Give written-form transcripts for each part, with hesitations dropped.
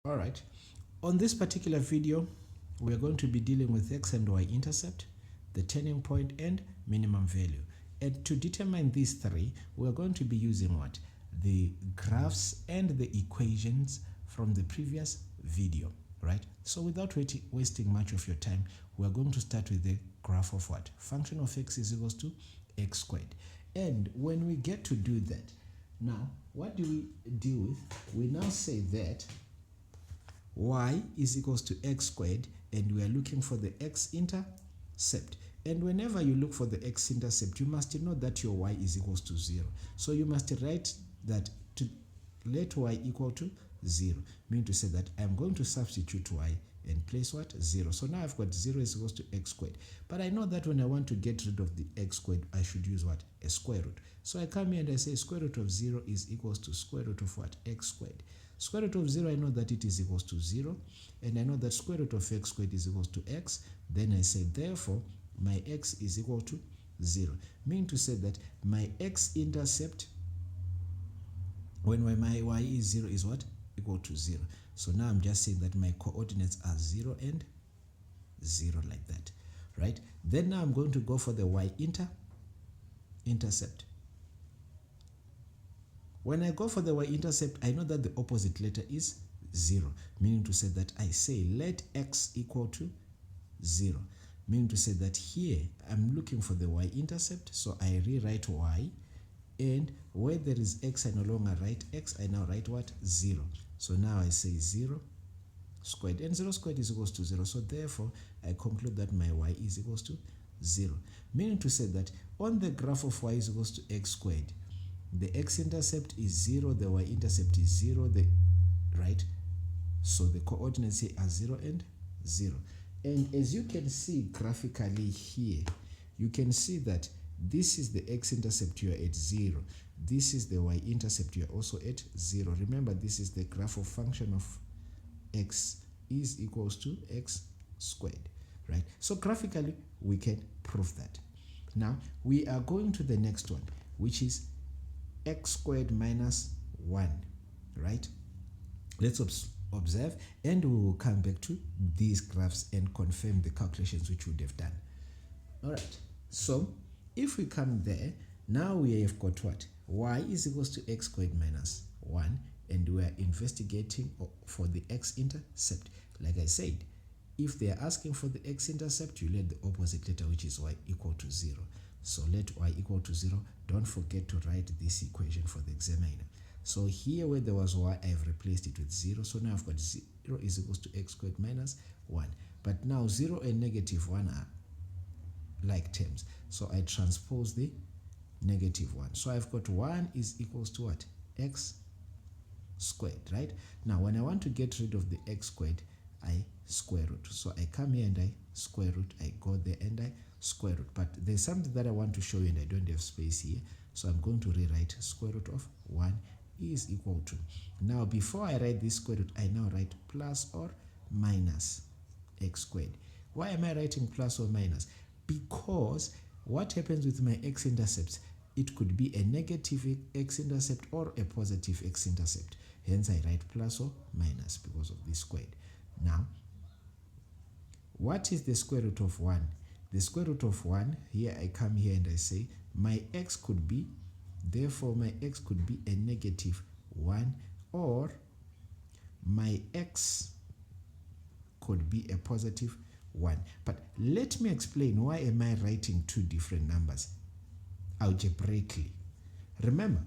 All right. On this particular video, we are going to be dealing with x and y-intercept, the turning point and minimum value. And to determine these three, we are going to be using what? The graphs and the equations from the previous video, right? So without wasting much of your time, we are going to start with the graph of what? Function of x is equals to x squared. And when we get to do that, now, what do we deal with? We now say that y is equals to x squared, and we are looking for the x-intercept. And whenever you look for the x-intercept, you must know that your y is equals to 0. So you must write that to let y equal to 0, meaning to say that I'm going to substitute y and place what? 0. So now I've got 0 is equals to x squared. But I know that when I want to get rid of the x squared, I should use what? A square root. So I come here and I say square root of 0 is equals to square root of what? X squared. Square root of 0, I know that it is equals to 0. And I know that square root of x squared is equals to x. Then I say, therefore, my x is equal to 0. Meaning to say that my x-intercept, when my y is 0, is what? Equal to 0. So now I'm just saying that my coordinates are 0 and 0 like that, right? Then now I'm going to go for the y-intercept. When I go for the y-intercept, I know that the opposite letter is 0, meaning to say that I say let x equal to 0, meaning to say that here I'm looking for the y-intercept, so I rewrite y, and where there is x, I no longer write x, I now write what? 0. So now I say 0 squared, and 0 squared is equals to 0, so therefore I conclude that my y is equals to 0, meaning to say that on the graph of y is equals to x squared, the x-intercept is 0, the y-intercept is 0, right? So the coordinates here are 0 and 0. And as you can see graphically here, you can see that this is the x-intercept, you are at 0. This is the y-intercept, you are also at 0. Remember, this is the graph of function of x is equals to x squared, right? So graphically, we can prove that. Now, we are going to the next one, which is x squared minus 1, right? Let's observe, and we will come back to these graphs and confirm the calculations which we would have done. All right, so if we come there, now we have got what? Y is equals to x squared minus 1, and we are investigating for the x-intercept. Like I said, if they are asking for the x-intercept, you let the opposite letter, which is y, equal to 0. So let y equal to 0. Don't forget to write this equation for the examiner. So here where there was y, I've replaced it with 0. So now I've got 0 is equals to x squared minus 1. But now 0 and negative 1 are like terms. So I transpose the negative 1. So I've got 1 is equals to what? X squared, right? Now when I want to get rid of the x squared, I square root. So I come here and I square root. I go there and I square root. But there's something that I want to show you and I don't have space here. So I'm going to rewrite square root of 1 is equal to. Now before I write this square root, I now write plus or minus x squared. Why am I writing plus or minus? Because what happens with my x-intercepts, it could be a negative x-intercept or a positive x-intercept. Hence I write plus or minus because of this squared. Now, what is the square root of 1? The square root of 1, here I come here and I say my x could be, therefore my x could be a negative 1, or my x could be a positive 1. But let me explain why am I writing two different numbers algebraically. Remember,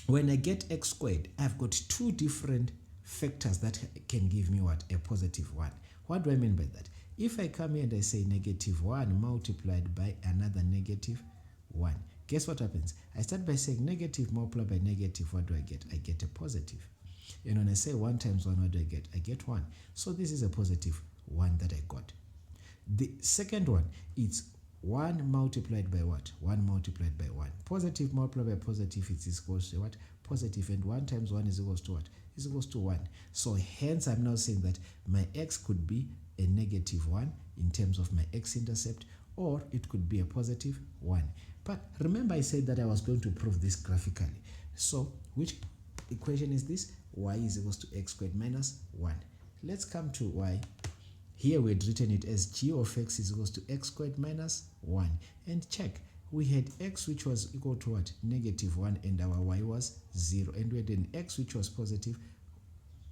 when I get x squared, I've got two different factors that can give me what? A positive 1. What do I mean by that? If I come here and I say negative 1 multiplied by another negative 1, guess what happens? I start by saying negative multiplied by negative. What do I get? I get a positive. And when I say 1 times 1, what do I get? I get 1. So this is a positive 1 that I got. The second one, it's 1 multiplied by what? 1 multiplied by 1. Positive multiplied by positive, it's equals to what? Positive. And 1 times 1 is equals to what? Is equals to 1. So hence I'm now saying that my x could be a negative 1 in terms of my x-intercept, or it could be a positive 1. But remember I said that I was going to prove this graphically. So which equation is this? y is equals to x squared minus 1. Let's come to y. Here we had written it as g of x is equals to x squared minus 1. And check, we had x which was equal to what? -1, and our y was 0. And we had an x which was positive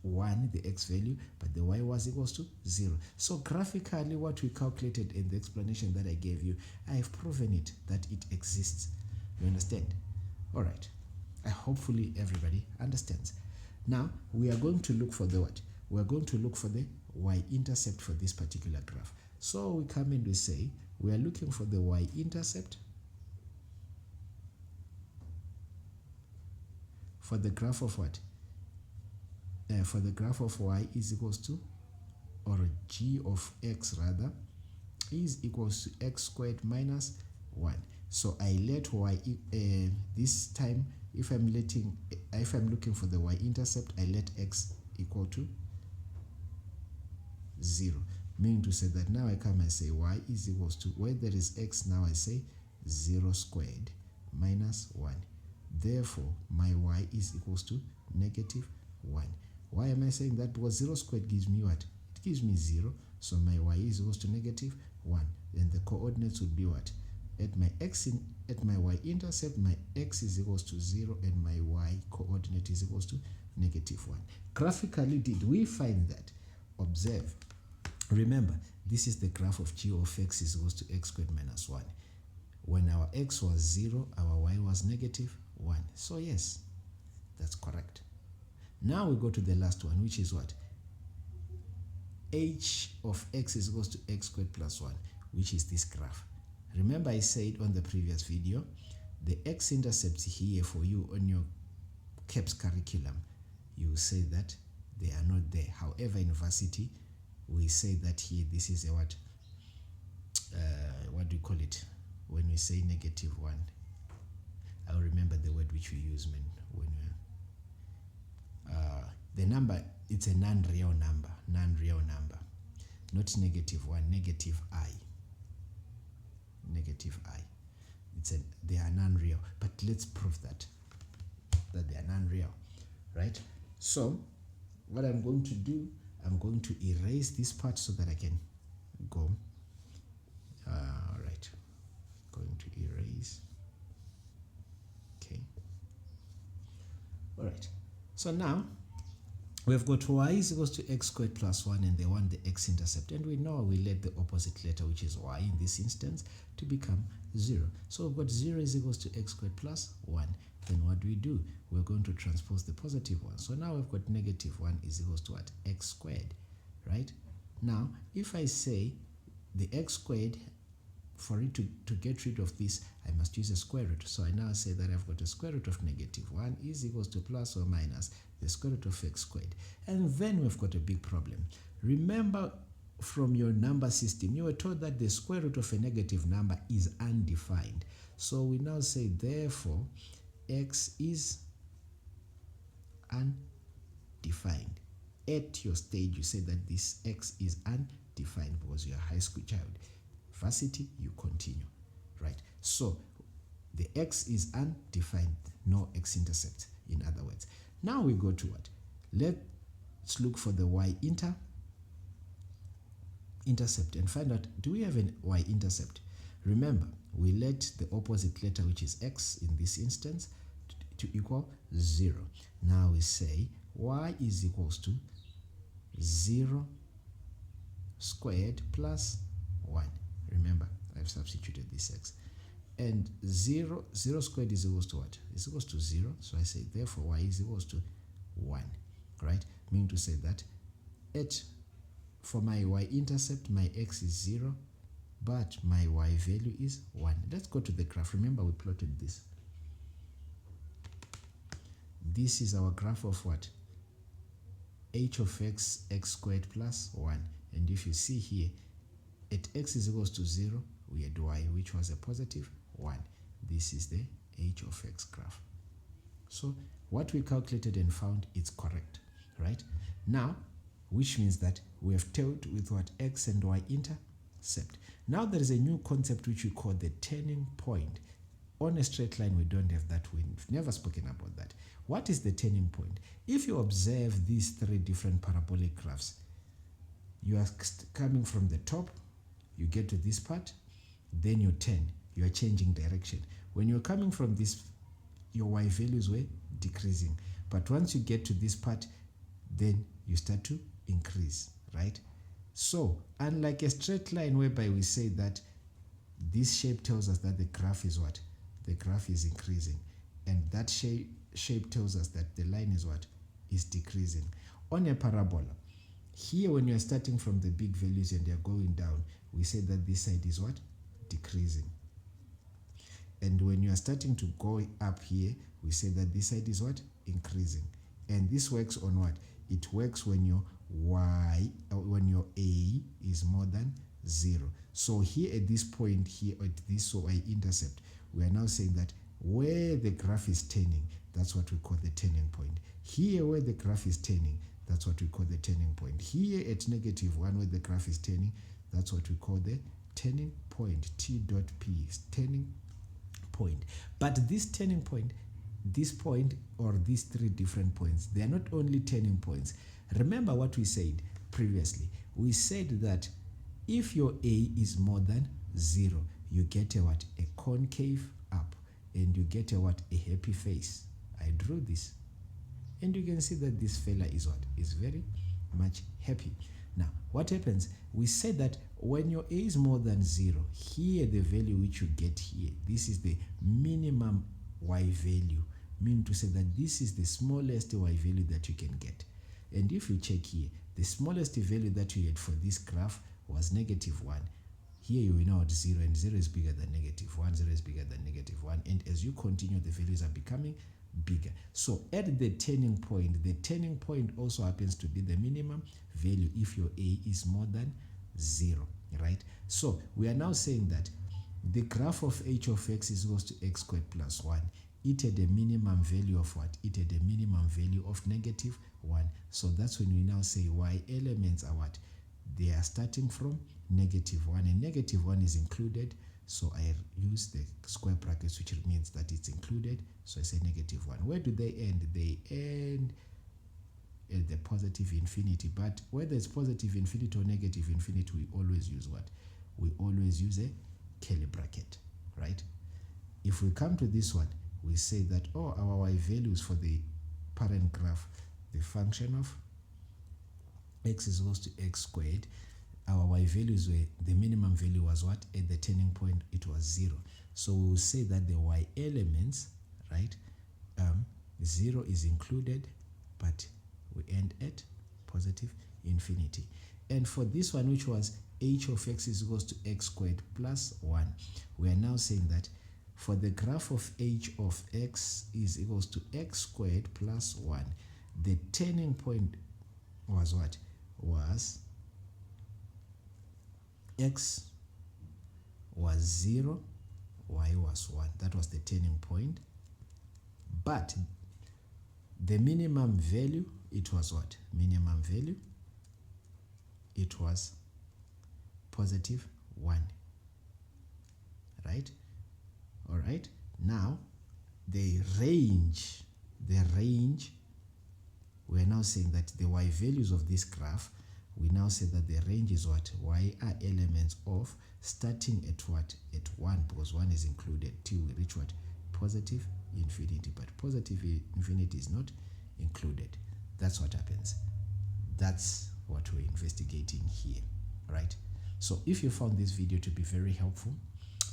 1, the x value, but the y was equals to 0. So graphically, what we calculated in the explanation that I gave you, I have proven it, that it exists. You understand? All right. Hopefully everybody understands. Now, we are going to look for the what? We are going to look for the y-intercept for this particular graph. So we come and we say, we are looking for the y-intercept for the graph of what? For the graph of y is equals to, or g of x rather, is equals to x squared minus 1. So I let y, this time, if I'm looking for the y-intercept, I let x equal to 0. Meaning to say that now I come and say y is equals to, where there is x, now I say 0 squared minus 1. Therefore, my y is equals to -1. Why am I saying that? Because 0 squared gives me what? It gives me 0. So my y is equals to -1. Then the coordinates would be what? At my y-intercept, my x is equals to 0 and my y coordinate is equals to -1. Graphically, did we find that? Observe. Remember, this is the graph of g of x is equals to x squared minus 1. When our x was 0, our y was -1. So yes, that's correct. Now we go to the last one, which is what? H of x is equals to x squared plus 1, which is this graph. Remember I said on the previous video, the x-intercepts here for you on your CAPS curriculum, you say that they are not there. However, in varsity, we say that here, this is a what do you call it? When we say -1, I'll remember the word which we use when we the number, it's a non-real number, not -1, -i. They are non-real, but let's prove that they are non-real, right? So what I'm going to do, I'm going to erase this part so that I can go. All right, going to erase. Okay. All right. So now we've got y is equals to x squared plus 1, and they want the x-intercept. And we know we let the opposite letter, which is y in this instance, to become 0. So we've got 0 is equals to x squared plus 1. Then what do? We're going to transpose the positive one. So now we've got -1 is equals to what? X squared, right? Now, if I say the x squared, for it to get rid of this, I must use a square root. So I now say that I've got a square root of -1 is equals to plus or minus the square root of x squared. And then we've got a big problem. Remember, from your number system, you were told that the square root of a negative number is undefined. So we now say, therefore, x is undefined. At your stage, you say that this x is undefined because you're a high school child. Varsity, you continue, right? So the x is undefined, no x-intercept, in other words. Now we go to what? Let's look for the y-intercept and find out, do we have an y-intercept? Remember, we let the opposite letter, which is x in this instance, to equal 0. Now we say y is equals to 0 squared plus 1. Remember, I've substituted this x. And 0 squared is equals to what? It's equals to 0. So I say, therefore, y is equals to 1, right? Meaning to say that for my y-intercept, my x is 0, but my y value is 1. Let's go to the graph. Remember, we plotted this. This is our graph of what? H of x, x squared plus 1. And if you see here, at x is equals to 0, we had y, which was a positive 1. This is the h of x graph. So what we calculated and found, it's correct, right? Now, which means that we have dealt with what? X and y intercept. Now there is a new concept which we call the turning point. On a straight line, we don't have that. We've never spoken about that. What is the turning point? If you observe these three different parabolic graphs, you are coming from the top, you get to this part, then you turn, you are changing direction. When you're coming from this, your y values were decreasing. But once you get to this part, then you start to increase, right? So, unlike a straight line whereby we say that this shape tells us that the graph is what? The graph is increasing. And that shape tells us that the line is what? Is decreasing. On a parabola, here when you're starting from the big values and they're going down, we say that this side is what? Decreasing. And when you are starting to go up here, we say that this side is what? Increasing. And this works on what? It works when your when your a is more than 0. So here at this point here at this y-intercept, we are now saying that where the graph is turning, that's what we call the turning point. Here where the graph is turning, that's what we call the turning point. Here at -1 where the graph is turning, that's what we call the turning point. T dot P is turning point. But this turning point, this point or these three different points, they are not only turning points. Remember what we said previously. We said that if your a is more than 0, you get a what? A concave up, and you get a what? A happy face. I drew this, and you can see that this fella is what? Is very much happy. Now, what happens? We said that when your a is more than 0, here the value which you get here, this is the minimum y value, meaning to say that this is the smallest y value that you can get. And if you check here, the smallest value that you had for this graph was -1. Here you know at 0, and 0 is bigger than -1, 0 is bigger than -1, and as you continue, the values are becoming bigger. So at the turning point also happens to be the minimum value if your a is more than 0, right? So we are now saying that the graph of h of x is equals to x squared plus 1. It had a minimum value of what? It had a minimum value of -1. So that's when we now say y elements are what? They are starting from -1, and -1 is included. So I use the square brackets, which means that it's included. So I say -1. Where do they end? They end at the positive infinity. But whether it's positive infinity or negative infinity, we always use what? We always use a curly bracket, right? If we come to this one, we say that, oh, our y values for the parent graph, the function of x is equals to x squared, our y values were, the minimum value was what? At the turning point, it was 0. So we will say that the y elements, right, 0 is included, but we end at positive infinity. And for this one, which was h of x is equals to x squared plus 1, we are now saying that for the graph of h of x is equals to x squared plus 1, the turning point was what? Was x was 0, y was 1. That was the turning point. But the minimum value, it was what? Minimum value, it was positive 1, right? All right. Now, the range, we're now saying that the y values of this graph, we now say that the range is what? Y are elements of starting at what? At 1, because 1 is included, till we reach what? Positive infinity. But positive infinity is not included. That's what happens. That's what we're investigating here, right? So if you found this video to be very helpful,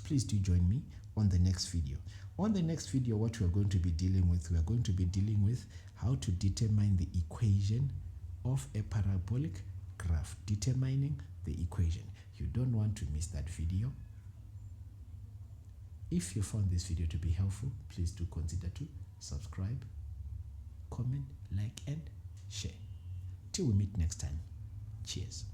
please do join me on the next video. On the next video, what we are going to be dealing with, we are going to be dealing with how to determine the equation of a parabolic graph, determining the equation. You don't want to miss that video. If you found this video to be helpful, please do consider to subscribe, comment, like, and share. Till we meet next time. Cheers.